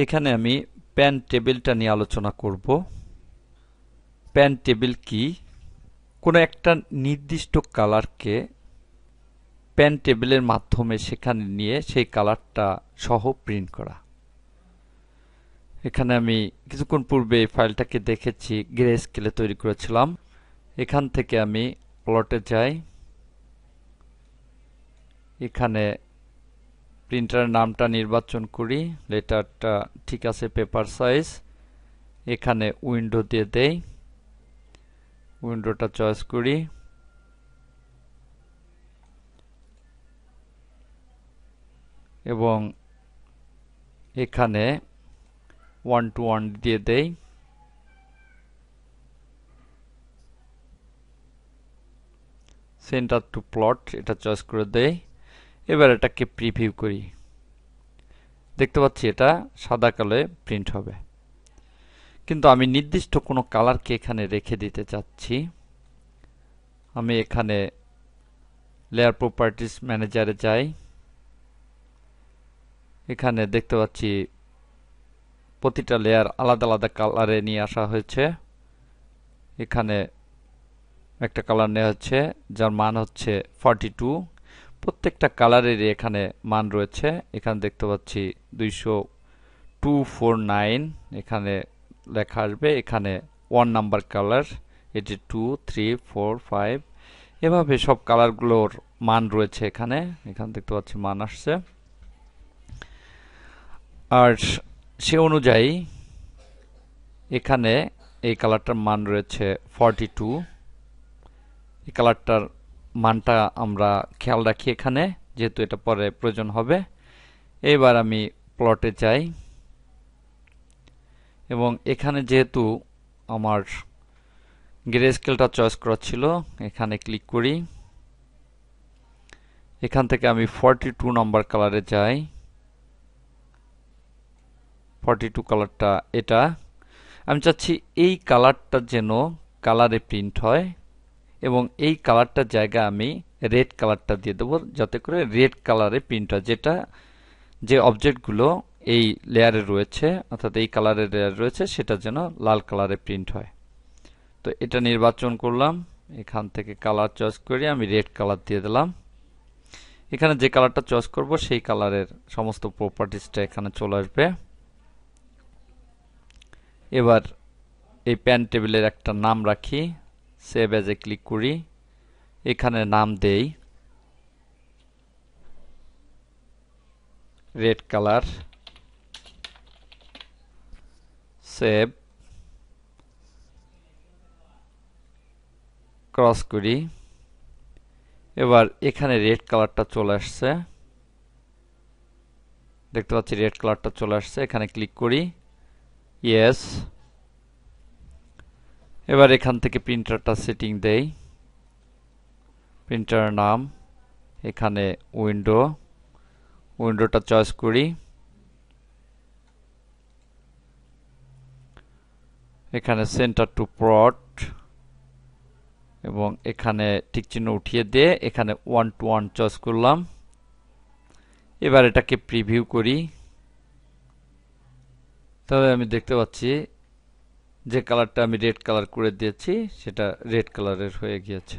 এখানে আমি প্যান টেবিলটা নিয়ে আলোচনা করব। প্যান টেবিল কি? কোনো একটা নির্দিষ্ট কালারকে প্যান টেবিলের মাধ্যমে সেখানে নিয়ে সেই কালারটা সহ প্রিন্ট করা। এখানে আমি কিছুক্ষণ পূর্বে এই ফাইলটাকে দেখেছি, গ্রে স্কেলে তৈরি করেছিলাম। এখান থেকে আমি প্লটে যাই। এখানে প্রিন্টারের নামটা নির্বাচন করি, লেটারটা ঠিক আছে, পেপার সাইজ। এখানে উইন্ডো দিয়ে দেই, উইন্ডোটা চয়েস করি এবং এখানে 1 to 1 দিয়ে দেই। সেন্টার টু প্লট এটা চয়েস করে দেই। এবার এটাকে প্রিভিউ করি। দেখতে পাচ্ছি এটা সাদা কালোয় প্রিন্ট হবে, কিন্তু আমি নির্দিষ্ট কোনো কালারকে এখানে রেখে দিতে চাচ্ছি। আমি এখানে লেয়ার প্রপার্টিজ ম্যানেজারে যাই। এখানে দেখতে পাচ্ছি প্রতিটা লেয়ার আলাদা আলাদা কালারে নিয়ে আসা হয়েছে। এখানে একটা কালার নেওয়া হচ্ছে যার মান হচ্ছে 42। প্রত্যেকটা কালারেরই এখানে মান রয়েছে। এখানে দেখতে পাচ্ছি 249 এখানে লেখা আসবে। এখানে 1 নাম্বার কালার, এটি 2, 3, 4, 5, এভাবে সব কালারগুলোর মান রয়েছে এখানে। এখানে দেখতে পাচ্ছি মান আসছে। আর সে অনুযায়ী এখানে এই কালারটার মান রয়েছে 42। এই কালারটার মানটা আমরা খেয়াল রাখি এখানে, যেহেতু এটা পরে প্রয়োজন হবে। এবার আমি প্লটে যাই এবং এখানে যেহেতু আমার গ্রে স্কেলটা চয়েস করা ছিল, এখানে ক্লিক করি। এখান থেকে আমি 42 নম্বর কালারে যাই। 42 কালারটা এটা। আমি চাচ্ছি এই কালারটা যেন কালারে প্রিন্ট হয় এবং এই কালারটার জায়গায় আমি রেড কালারটা দিয়ে দেবো, যাতে করে রেড কালারে প্রিন্ট হয়। যেটা যে অবজেক্টগুলো এই লেয়ারে রয়েছে, অর্থাৎ এই কালারের লেয়ার রয়েছে, সেটা যেন লাল কালারে প্রিন্ট হয়। তো এটা নির্বাচন করলাম, এখান থেকে কালার চয়েস করি, আমি রেড কালার দিয়ে দিলাম। এখানে যে কালারটা চয়েস করব সেই কালারের সমস্ত প্রপার্টিসটা এখানে চলে আসবে। এবার এই প্যান টেবিলের একটা নাম রাখি, সেভ এজ এ ক্লিক করি। এখানে নাম দেই রেড কালার, সেভ, ক্রস করি। এবার এখানে রেড কালারটা চলে আসছে, দেখতে পাচ্ছি রেড কালারটা চলে আসছে। এখানে ক্লিক করি, ইয়েস। এবার এখান থেকে প্রিন্টারটা সেটিং দেই, প্রিন্টারের নাম, এখানে উইন্ডো, উইন্ডোটা চয়েস করি। এখানে সেন্টার টু প্লট এবং এখানে টিক চিহ্ন উঠিয়ে দিয়ে এখানে 1 to 1 চয়েস করলাম। এবার এটাকে প্রিভিউ করি। তবে আমি দেখতে পাচ্ছি যে কালারটা আমি রেড কালার করে দিয়েছি সেটা রেড কালারের হয়ে গিয়েছে।